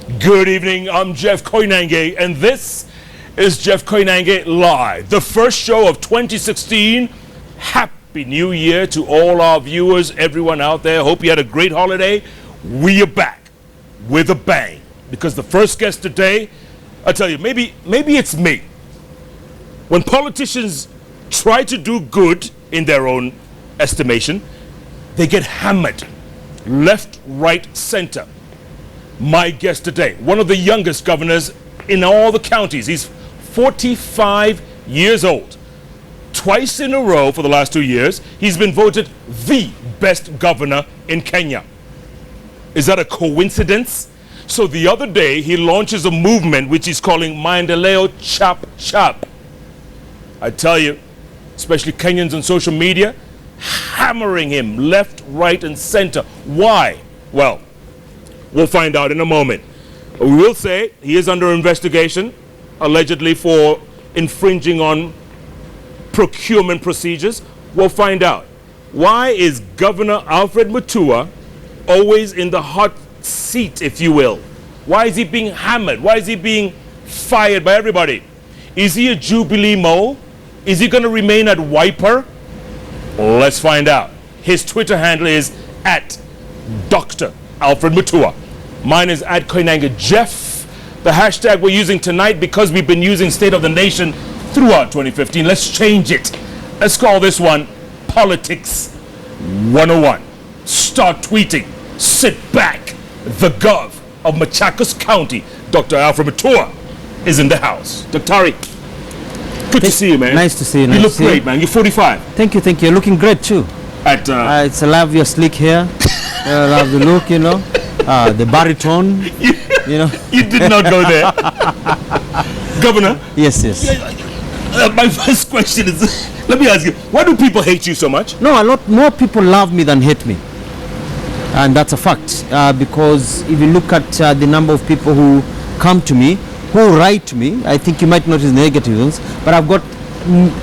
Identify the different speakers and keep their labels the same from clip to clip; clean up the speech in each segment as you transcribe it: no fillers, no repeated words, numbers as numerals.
Speaker 1: Good evening, I'm Jeff Koinane, and this is Jeff Koinane Live, the first show of 2016. Happy New Year to all our viewers, everyone out there. Hope you had a great holiday. We are back with a bang, because the first guest today, I tell you, maybe it's me. When politicians try to do good in their own estimation, they get hammered, left, right, center. My guest today, one of the youngest governors in all the counties. He's 45 years old. Twice in a row for the last 2 years, he's been voted the best governor in Kenya. Is that a coincidence? So the other day, he launches a movement which he's calling Maendeleo Chap Chap. I tell you, especially Kenyans on social media, hammering him left, right, and center. Why? Well, we'll find out in a moment. We will say he is under investigation, allegedly for infringing on procurement procedures. We'll find out. Why is Governor Alfred Mutua always in the hot seat, if you will? Why is he being hammered? Why is he being fired by everybody? Is he a Jubilee mole? Is he going to remain at Wiper? Let's find out. His Twitter handle is at Dr. Alfred Mutua. Mine is at Koinane Jeff. The hashtag we're using tonight, because we've been using State of the Nation throughout 2015. Let's change it. Let's call this one Politics 101. Start tweeting. Sit back. The Gov of Machakos County, Dr. Alfred Mutua, is in the house. Dr. Good to see you, man.
Speaker 2: Nice to see you.
Speaker 1: You look great, man. You're 45.
Speaker 2: Thank you. You're looking great too.
Speaker 1: At
Speaker 2: it's I love your slick hair. I love the look, you know. The baritone. You know.
Speaker 1: You did not go there. Governor.
Speaker 2: Yes.
Speaker 1: My first question is, let me ask you, why do people hate you so much?
Speaker 2: No, a lot more people love me than hate me. And that's a fact. Because if you look at the number of people who come to me, who write to me, I think you might notice negative ones, but I've got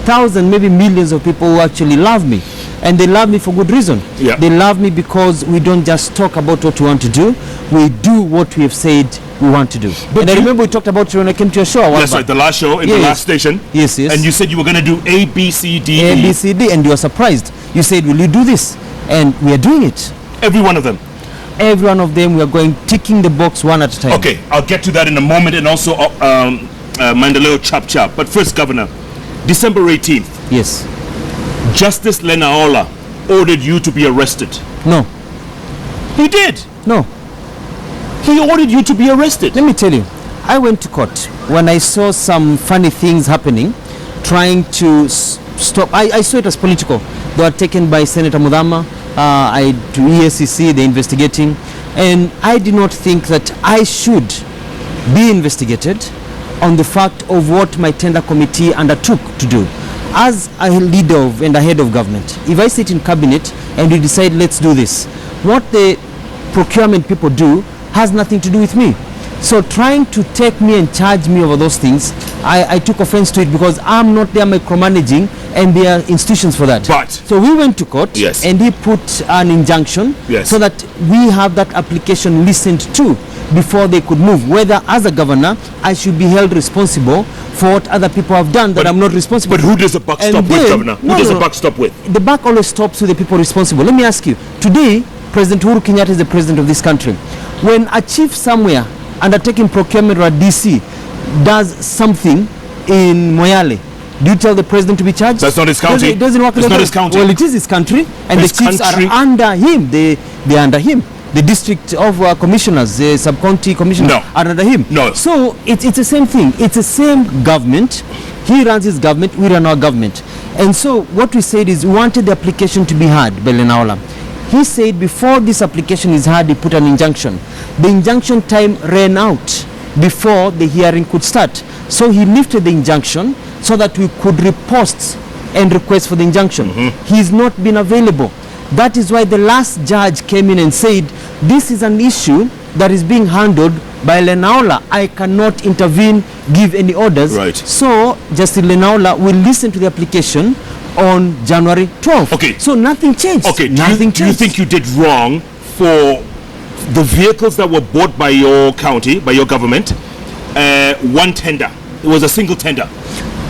Speaker 2: thousands, maybe millions of people who actually love me. And they love me for good reason.
Speaker 1: Yeah.
Speaker 2: They love me because we don't just talk about what we want to do, we do what we have said we want to do. But and I remember we talked about it when I came to your show.
Speaker 1: That's right, the last show in the last station.
Speaker 2: Yes.
Speaker 1: And you said you were going to do A, B, C, D,
Speaker 2: A, B, C, D, and you were surprised. You said, will you do this? And we are doing it.
Speaker 1: Every one of them?
Speaker 2: Every one of them, we are going ticking the box one at a time.
Speaker 1: Okay, I'll get to that in a moment, and also Maendeleo Chap Chap. But first, Governor, December 18th.
Speaker 2: Yes.
Speaker 1: Justice Lenaola ordered you to be arrested.
Speaker 2: No.
Speaker 1: He did?
Speaker 2: No.
Speaker 1: He ordered you to be arrested.
Speaker 2: Let me tell you, I went to court when I saw some funny things happening, trying to stop. I saw it as political. They were taken by Senator Mudama. To ESCC, they're investigating, and I did not think that I should be investigated on the fact of what my tender committee undertook to do. As a leader of and a head of government, if I sit in cabinet and we decide let's do this, what the procurement people do has nothing to do with me. So trying to take me and charge me over those things, I took offense to it, because I'm not there micromanaging, and there are institutions for that.
Speaker 1: But
Speaker 2: so we went to court,
Speaker 1: yes,
Speaker 2: and he put an injunction,
Speaker 1: yes,
Speaker 2: so that we have that application listened to before they could move. Whether as a governor I should be held responsible for what other people have done that I'm not responsible
Speaker 1: for. But who does the buck
Speaker 2: and
Speaker 1: stop
Speaker 2: then,
Speaker 1: with, Governor? Who does the buck stop with?
Speaker 2: The buck always stops with the people responsible. Let me ask you, today President Uhuru Kenyatta is the president of this country. When a chief somewhere undertaking procurement or a DC does something in Moyale, do you tell the president to be charged?
Speaker 1: That's not his county.
Speaker 2: It doesn't work.
Speaker 1: It's not his county.
Speaker 2: Well, it is his country, and
Speaker 1: his
Speaker 2: the chiefs
Speaker 1: country
Speaker 2: are under him. They are under him. The district of commissioners, the sub-county commissioners are under him.
Speaker 1: No.
Speaker 2: So it's the same thing. It's the same government. He runs his government. We run our government. And so what we said is we wanted the application to be heard by Lenaola. He said before this application is heard, he put an injunction. The injunction time ran out before the hearing could start. So he lifted the injunction so that we could repost and request for the injunction. He's not been available. That is why the last judge came in and said, this is an issue that is being handled by Lenaola. I cannot intervene, give any orders.
Speaker 1: Right.
Speaker 2: So Justice Lenaola will listen to the application on January 12th.
Speaker 1: Okay.
Speaker 2: So nothing changed.
Speaker 1: Okay.
Speaker 2: Nothing changed.
Speaker 1: Do you think you did wrong for the vehicles that were bought by your county, by your government, one tender. It was a single tender.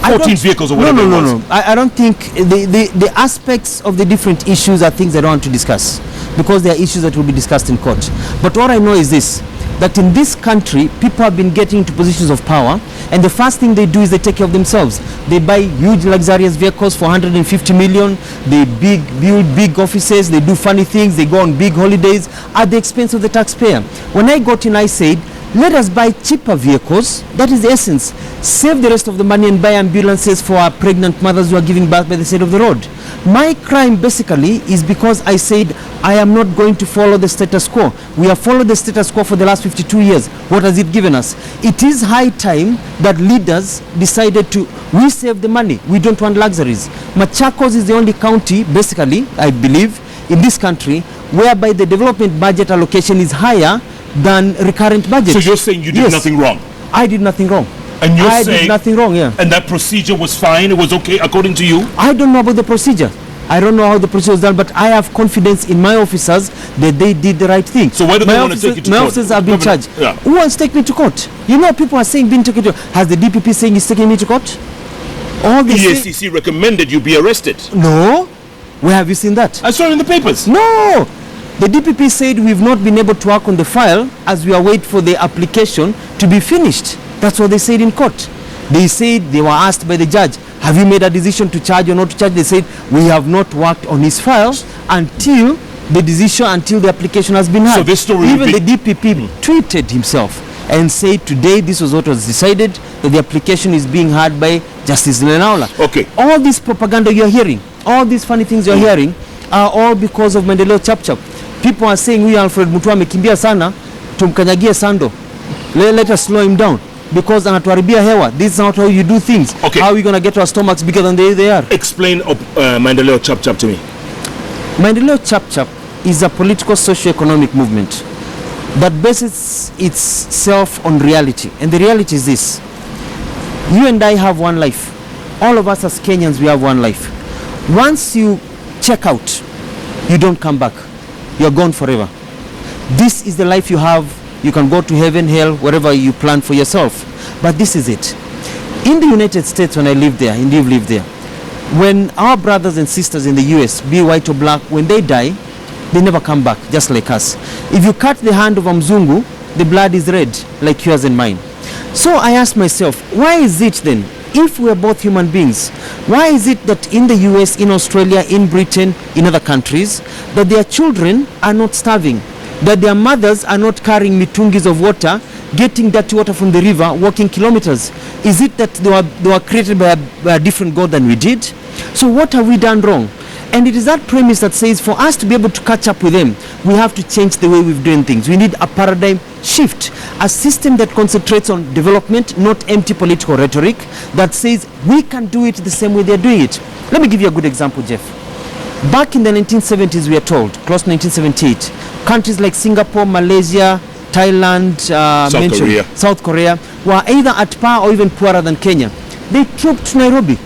Speaker 1: 14 vehicles or whatever it was.
Speaker 2: No. I don't think the aspects of the different issues are things I don't want to discuss, because they are issues that will be discussed in court. But what I know is this, that in this country, people have been getting into positions of power, and the first thing they do is they take care of themselves. They buy huge luxurious vehicles for 150 million, they build big offices, they do funny things, they go on big holidays at the expense of the taxpayer. When I got in, I said, let us buy cheaper vehicles. That is the essence. Save the rest of the money and buy ambulances for our pregnant mothers who are giving birth by the side of the road. My crime basically is because I said I am not going to follow the status quo. We have followed the status quo for the last 52 years. What has it given us? It is high time that leaders decided to, we save the money. We don't want luxuries. Machakos is the only county, basically, I believe, in this country, whereby the development budget allocation is higher than recurrent budget.
Speaker 1: So you're saying you did nothing wrong?
Speaker 2: I did nothing wrong.
Speaker 1: And you're
Speaker 2: I
Speaker 1: saying
Speaker 2: did nothing wrong, yeah.
Speaker 1: And that procedure was fine, it was okay according to you?
Speaker 2: I don't know about the procedure. I don't know how the procedure was done, but I have confidence in my officers that they did the right thing.
Speaker 1: So why do they want to take you to
Speaker 2: court? My
Speaker 1: court?
Speaker 2: officers have been charged.
Speaker 1: Yeah.
Speaker 2: Who wants to take me to court? You know, people are saying being taken to court. Has the DPP saying he's taking me to court? All the
Speaker 1: EACC recommended you be arrested.
Speaker 2: No. Where have you seen that?
Speaker 1: I saw it in the papers.
Speaker 2: No. The DPP said we've not been able to work on the file as we await for the application to be finished. That's what they said in court. They said, they were asked by the judge, have you made a decision to charge or not to charge? They said, we have not worked on his file until the application has been had.
Speaker 1: So this story
Speaker 2: Even the DPP tweeted himself and said today this was what was decided, that the application is being heard by Justice Lenaula.
Speaker 1: Okay.
Speaker 2: All this propaganda you're hearing, all these funny things you're hearing are all because of Maendeleo Chap Chap. People are saying we Alfred Mutua amekimbia sana, tumkanyagie sando. Let us slow him down because anatuharibia hewa. This is not how you do things.
Speaker 1: Okay.
Speaker 2: How are we going to get our stomachs bigger than they are?
Speaker 1: Explain Maendeleo Chap Chap to me.
Speaker 2: Maendeleo Chap Chap is a political socio-economic movement that bases itself on reality. And the reality is this. You and I have one life. All of us as Kenyans, we have one life. Once you check out, you don't come back. You're gone forever. This is the life you have. You can go to heaven, hell, wherever you plan for yourself. But this is it. In the United States, when I lived there, and you've lived there, when our brothers and sisters in the US, be white or black, when they die, they never come back, just like us. If you cut the hand of a Mzungu, the blood is red, like yours and mine. So I asked myself, why is it then, if we are both human beings, why is it that in the US, in Australia, in Britain, in other countries, that their children are not starving, that their mothers are not carrying mitungis of water, getting dirty water from the river, walking kilometers? Is it that they were created by a different God than we did? So what have we done wrong? And it is that premise that says for us to be able to catch up with them, we have to change the way we've doing things. We need a paradigm shift, a system that concentrates on development, not empty political rhetoric, that says we can do it the same way they're doing it. Let me give you a good example, Jeff. Back in the 1970s, we are told, close to 1978, countries like Singapore, Malaysia, Thailand, South Korea were either at par or even poorer than Kenya. They trooped to Nairobi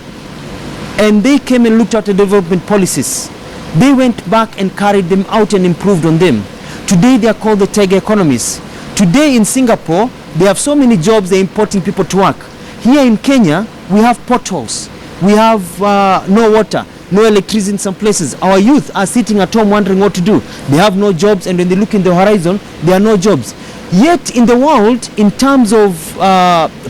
Speaker 2: and they came and looked at the development policies. They went back and carried them out and improved on them. Today they are called the tiger economies. Today in Singapore, they have so many jobs, they're importing people to work. Here in Kenya, we have potholes. We have no water, no electricity in some places. Our youth are sitting at home wondering what to do. They have no jobs, and when they look in the horizon, there are no jobs. Yet in the world, in terms of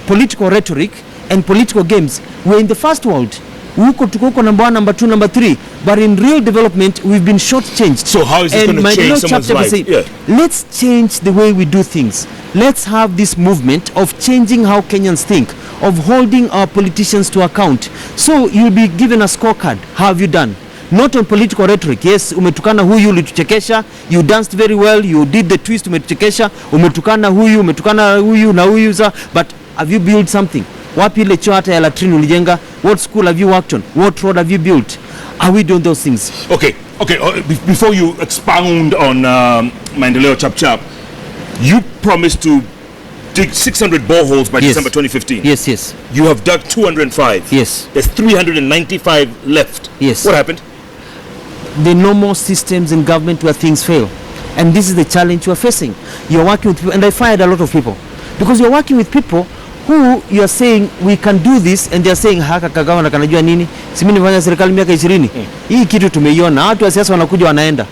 Speaker 2: political rhetoric and political games, we're in the first world. Tuko number 1, number 2, number 3, but in real development we've been shortchanged.
Speaker 1: So how is this going to change someone's life?
Speaker 2: Let's change the way we do things. Let's have this movement of changing how Kenyans think, of holding our politicians to account. So you'll be given a scorecard. How have you done? Not on political rhetoric. Yes, umetukana huyu, ulituchekesha, you danced very well, you did the twist, umetuchekesha, umetukana huyu na huyu, but have you built something? Wapi ile choo hata ya latrine ulijenga? What school have you worked on? What road have you built? Are we doing those things?
Speaker 1: Okay. Before you expound on Maendeleo Chap Chap, you promised to dig 600 boreholes by December 2015.
Speaker 2: Yes.
Speaker 1: You have dug 205.
Speaker 2: Yes.
Speaker 1: There's 395 left.
Speaker 2: Yes.
Speaker 1: What happened?
Speaker 2: The normal systems in government where things fail. And this is the challenge you are facing. You're working with people, and I fired a lot of people. Because you're working with people who you are saying we can do this, and they are saying haka kagawa na kanajua nini, si mimi nifanya serikali miaka 20. Hii kitu tumeiona, watu wa siasa wanakuja wanaenda.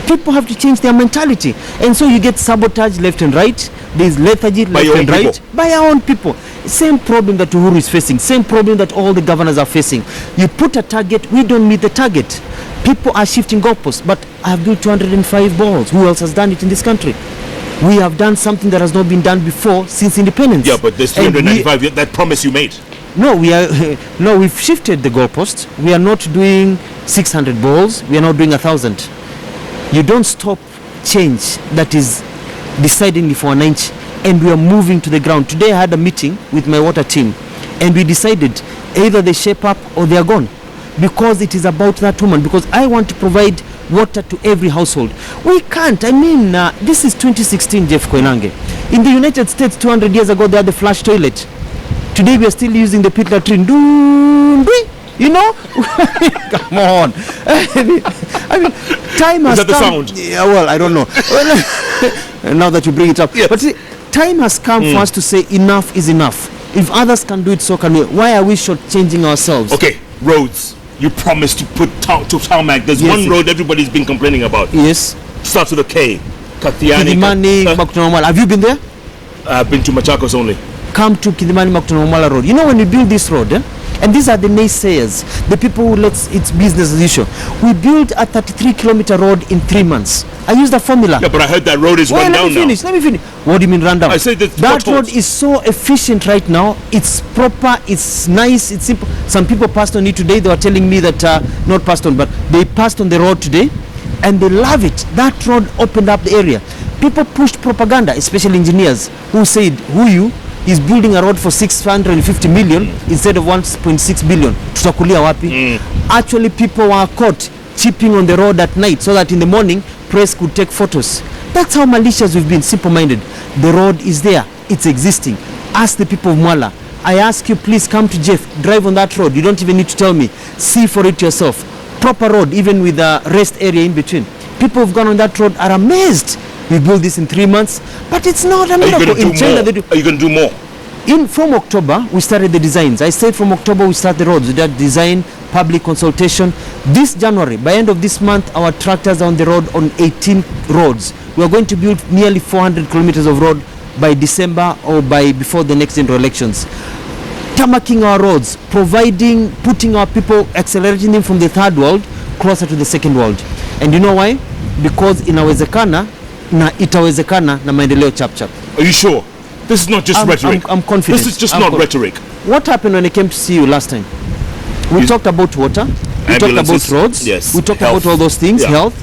Speaker 2: People have to change their mentality, and so you get sabotage left and right. There's lethargy left and right by our own people. Same problem that Uhuru is facing, same problem that all the governors are facing. You put a target, we don't meet the target. People are shifting goalposts, but I have built 205 balls. Who else has done it in this country? We have done something that has not been done before since independence.
Speaker 1: Yeah, but there's 395, that promise you made.
Speaker 2: No, we've shifted the goalposts. We are not doing 600 balls. We are not doing 1,000. You don't stop change that is decidingly for an inch, and we are moving to the ground. Today I had a meeting with my water team, and we decided either they shape up or they are gone, because it is about that woman, because I want to provide water to every household. We can't. I mean, this is 2016, Jeff Koinane. In the United States, 200 years ago, they had the flush toilet. Today we are still using the pit latrine. You know? Come on. I mean, time has come. Is that the sound? Yeah, well, I don't know. Now that you bring it up. Yes. But see, time has come for us to say enough is enough. If others can do it, so can we. Why are we shortchanging ourselves?
Speaker 1: Okay, roads. You promised to put to tarmac. There's one road everybody's been complaining about.
Speaker 2: Yes.
Speaker 1: Starts with a K.
Speaker 2: Kidimani, Makutanawamala. Have you been there?
Speaker 1: I've been to Machakos only.
Speaker 2: Come to Kidimani, Makutanawamala road. You know, when we build this road, and these are the naysayers, the people who let it's business as usual. We built a 33-kilometer road in 3 months. I used the formula.
Speaker 1: Yeah, but I heard that road is run down now.
Speaker 2: Let me finish. What do you mean run down?
Speaker 1: I said
Speaker 2: that road is so efficient right now. It's proper, it's nice, it's simple. Some people passed on it today. They were telling me that, not passed on, but they passed on the road today, and they love it. That road opened up the area. People pushed propaganda, especially engineers, who said, is building a road for 650 million instead of 1.6 billion. Tutakulia wapi? Actually, people were caught chipping on the road at night so that in the morning, press could take photos. That's how malicious we've been, simple-minded. The road is there. It's existing. Ask the people of Mwala. I ask you, please come to Jeff. Drive on that road. You don't even need to tell me. See for it yourself. Proper road, even with a rest area in between. People who've gone on that road are amazed. We built this in 3 months, but it's not a miracle. In China, they do.
Speaker 1: Are you going to do more?
Speaker 2: From October, we started the designs. I said from October, we start the roads. We did design, public consultation. This January, by end of this month, our tractors are on the road on 18 roads. We are going to build nearly 400 kilometers of road by December or before the next general elections. Tarmacking our roads, putting our people, accelerating them from the third world closer to the second world. And you know why? Because inawezekana na itawezekana na Maendeleo Chap Chap.
Speaker 1: Are you sure? This is not just rhetoric.
Speaker 2: I'm confident.
Speaker 1: This is just not rhetoric.
Speaker 2: What happened when I came to see you last time? We talked about water. We talked about roads.
Speaker 1: Yes.
Speaker 2: We talked about all those things. Yeah. Health.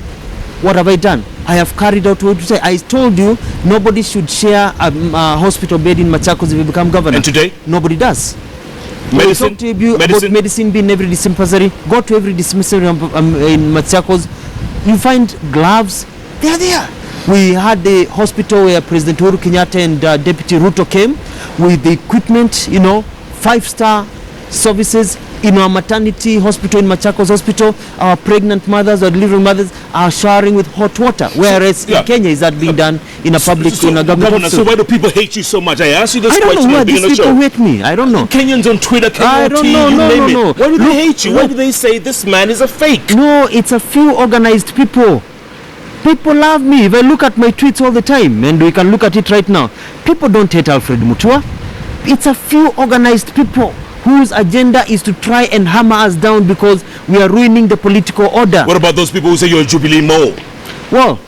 Speaker 2: What have I done? I have carried out what you say. I told you nobody should share a hospital bed in Machakos if you become governor.
Speaker 1: And today?
Speaker 2: Nobody does.
Speaker 1: Medicine?
Speaker 2: To you about medicine being every dispensary. Go to every dispensary in Machakos. You find gloves. They are there. We had the hospital where President Uhuru Kenyatta and Deputy Ruto came with the equipment, 5-star services. In our maternity hospital in Machakos Hospital, our pregnant mothers or delivering mothers are showering with hot water. Whereas in Kenya, is that being done in a public, in a government hospital?
Speaker 1: So why do people hate you so much? I asked you this question.
Speaker 2: I don't know why these people hate me. I don't know.
Speaker 1: Kenyans on Twitter,
Speaker 2: I don't know. No.
Speaker 1: Why do they hate you? Why do they say this man is a fake?
Speaker 2: No, it's a few organized people. People love me. If I look at my tweets all the time, and we can look at it right now, people don't hate Alfred Mutua. It's a few organized people whose agenda is to try and hammer us down because we are ruining the political order.
Speaker 1: What about those people who say you're a Jubilee mole?
Speaker 2: Well,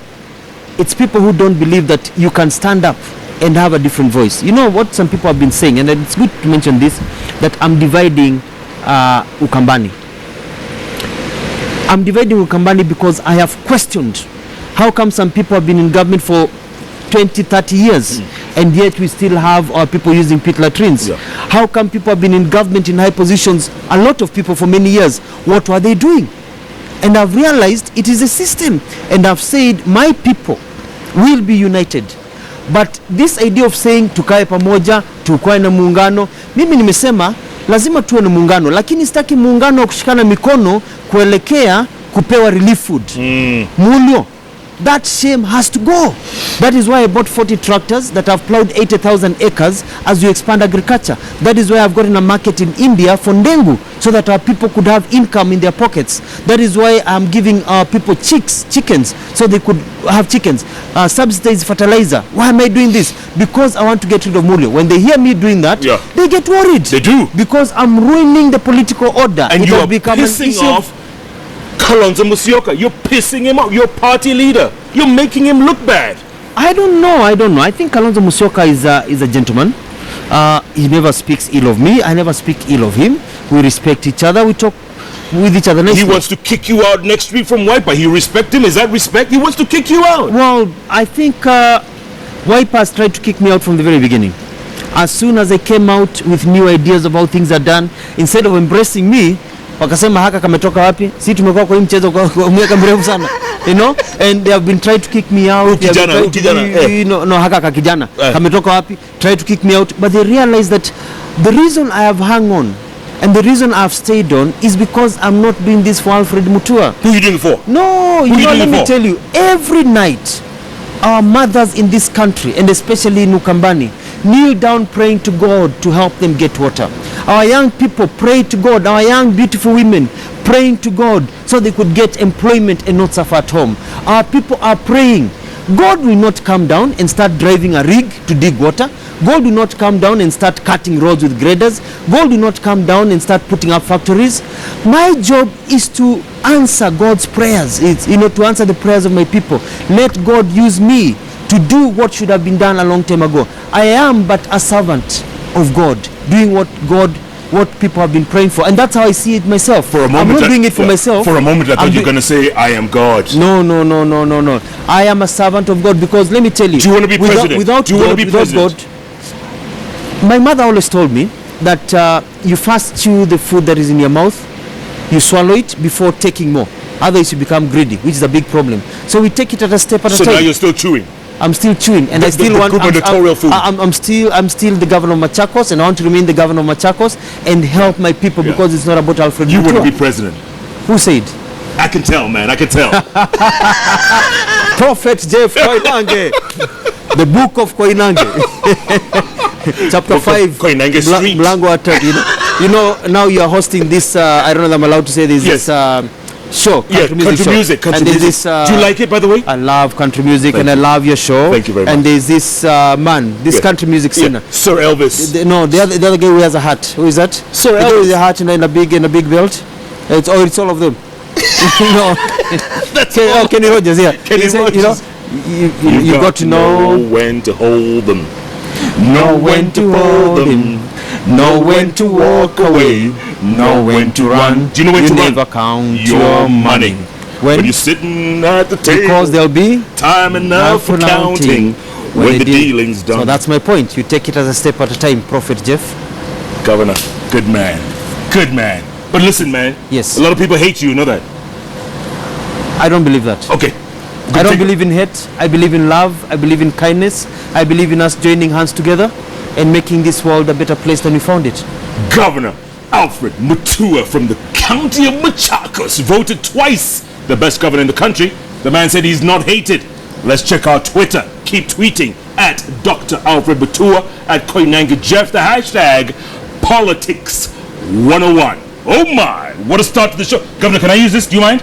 Speaker 2: it's people who don't believe that you can stand up and have a different voice. You know what some people have been saying, and it's good to mention this, that I'm dividing Ukambani. I'm dividing Ukambani because I have questioned how come some people have been in government for 20, 30 years and yet we still have our people using pit latrines. How come people have been in government in high positions, a lot of people for many years, what were they doing? And I've realized it is a system, and I've said my people will be united. But this idea of saying tukae pamoja, tukae na muungano, mimi nimesema lazima tuwe na muungano, lakini sitaki muungano wa kushikana mikono kuelekea kupewa relief food. Mulio That shame has to go. That is why I bought 40 tractors that have plowed 80,000 acres as we expand agriculture. That is why I've gotten a market in India for ndengu, so that our people could have income in their pockets. That is why I'm giving our people chickens, so they could have chickens. Subsidized fertilizer. Why am I doing this? Because I want to get rid of Mulio. When they hear me doing that, they get worried.
Speaker 1: They do.
Speaker 2: Because I'm ruining the political order.
Speaker 1: And you are pissing off Kalonzo Musyoka. You're pissing him off. You're party leader. You're making him look bad.
Speaker 2: I don't know. I think Kalonzo Musyoka is a gentleman. He never speaks ill of me. I never speak ill of him. We respect each other. We talk with each other nicely.
Speaker 1: He wants to kick you out next week from Wiper. You respect him? Is that respect? He wants to kick you out.
Speaker 2: Well, I think Wiper has tried to kick me out from the very beginning. As soon as I came out with new ideas of how things are done, instead of embracing me, wakasema haka kametoka wapi? Si tumekuwa kwa hii mchezo kwa miaka mrefu sana. You know, and they have been trying to kick me out. Haka kakijana kametoka wapi? Try to kick me out, but they realize that the reason I have hung on and the reason I have stayed on is because I'm not doing this for Alfred Mutua.
Speaker 1: Who are you doing it for?
Speaker 2: No, let me tell you, every night our mothers in this country, and especially in Ukambani, kneel down praying to God to help them get water. Our young people pray to God. Our young beautiful women praying to God so they could get employment and not suffer at home. Our people are praying. God will not come down and start driving a rig to dig water. God will not come down and start cutting roads with graders. God will not come down and start putting up factories. My job is to answer God's prayers. It's, to answer the prayers of my people. Let God use me to do what should have been done a long time ago. I am but a servant of God, doing what people have been praying for, and that's how I see it myself.
Speaker 1: For a moment,
Speaker 2: I'm not doing it for myself.
Speaker 1: For a moment, I thought you were going to say, "I am God."
Speaker 2: No. I am a servant of God, because let me tell you.
Speaker 1: Do you want to be president?
Speaker 2: Without God, my mother always told me that you first chew the food that is in your mouth, you swallow it before taking more. Otherwise, you become greedy, which is a big problem. So we take it at a step at a time.
Speaker 1: So now you're still chewing.
Speaker 2: I'm still chewing, and I still want. I'm still the governor of Machakos, and I want to remain the governor of Machakos and help my people, because it's not about Alfred Mutua.
Speaker 1: You want to be president?
Speaker 2: Who said?
Speaker 1: I can tell, man. I can tell.
Speaker 2: Prophet Jeff Koinane, the book of Koinane, chapter 5,
Speaker 1: Koinane Street.
Speaker 2: Mlango you know, now you are hosting this. I don't know if I'm allowed to say this.
Speaker 1: Yes.
Speaker 2: This show,
Speaker 1: country music.
Speaker 2: And this,
Speaker 1: do you like it, by the way?
Speaker 2: I love country music, and I love your show.
Speaker 1: Thank you very much.
Speaker 2: And there's this country music singer,
Speaker 1: Sir Elvis.
Speaker 2: the other guy who has a hat. Who is that?
Speaker 1: Sir
Speaker 2: Elvis.
Speaker 1: Elvis
Speaker 2: with a hat and a big belt. It's all of them. Kenny Rogers. Yeah.
Speaker 1: Kenny Rogers.
Speaker 2: You got to know
Speaker 1: when to hold them.
Speaker 2: Know when to hold them. Know when to walk away. Know when to run.
Speaker 1: Do you know when to
Speaker 2: never
Speaker 1: run?
Speaker 2: Count
Speaker 1: your money. When you're sitting at the table.
Speaker 2: Because there'll be
Speaker 1: time enough for counting when the dealing's done.
Speaker 2: So that's my point. You take it as a step at a time, Prophet Jeff.
Speaker 1: Governor, good man. Good man. But listen, man.
Speaker 2: Yes.
Speaker 1: A lot of people hate you, you know that?
Speaker 2: I don't believe that.
Speaker 1: Okay.
Speaker 2: I don't believe in hate. I believe in love. I believe in kindness. I believe in us joining hands together and making this world a better place than we found it.
Speaker 1: Governor Alfred Mutua from the county of Machakos, voted twice the best governor in the country. The man said he's not hated. Let's check our Twitter. Keep tweeting at Dr. Alfred Mutua, at Koinane Jeff, the hashtag Politics 101. Oh my, what a start to the show. Governor, can I use this? Do you mind?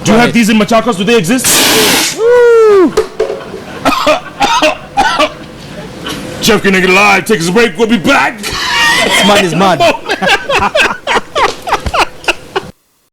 Speaker 1: Do you have these in Machakos? Do they exist? Jeff Koinane live. Takes a break. We'll be back.
Speaker 2: This man is mad.